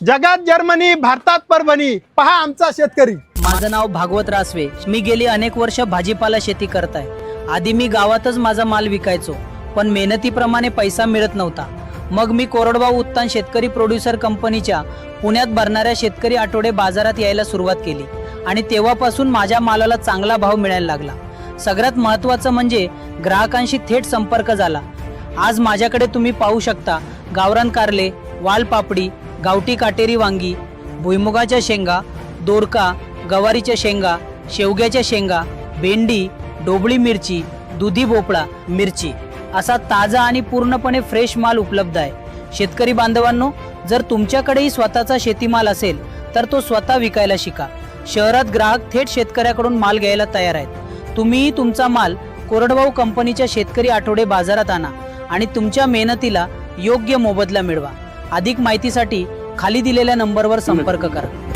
जगात जर्मनी, भारतात परभणी, पहा आमचा शेतकरी। माझं नाव भागवत रासवे। मी गेली अनेक वर्ष भाजीपाला शेती करताय। आधी मी गावातच माझा माल विकायचो, पण मेहनतीप्रमाणे पैसा मिळत नव्हता। मग मी कोरडवाहू उत्तान शेतकरी प्रोड्युसर कंपनीच्या पुण्यात भरणाऱ्या शेतकरी आठवडे बाजारात यायला सुरुवात केली आणि तेव्हापासून माझ्या मालाला चांगला भाव मिळायला लागला। सगळ्यात महत्त्वाचं म्हणजे ग्राहकांशी थेट संपर्क झाला। आज माझ्याकडे तुम्ही पाहू शकता गावरान कारले, वालपापडी, गावठी काटेरी वांगी, भुईमुगाच्या शेंगा, दोडका, गवारीच्या शेंगा, शेवग्याच्या शेंगा, भेंडी, डोबळी मिरची, दुधी भोपळा, मिरची असा ताजा आणि पूर्णपणे फ्रेश माल उपलब्ध आहे। शेतकरी बांधवांनो, जर तुमच्याकडेही स्वतःचा शेतीमाल असेल तर तो स्वतः विकायला शिका। शहरात ग्राहक थेट शेतकऱ्याकडून माल घ्यायला तयार आहेत। तुम्हीही तुमचा माल कोरडवाहू कंपनीच्या शेतकरी आठवडे बाजारात आणा आणि तुमच्या मेहनतीला योग्य मोबदला मिळवा। अधिक माहितीसाठी खाली दिलेल्या नंबरवर संपर्क करा।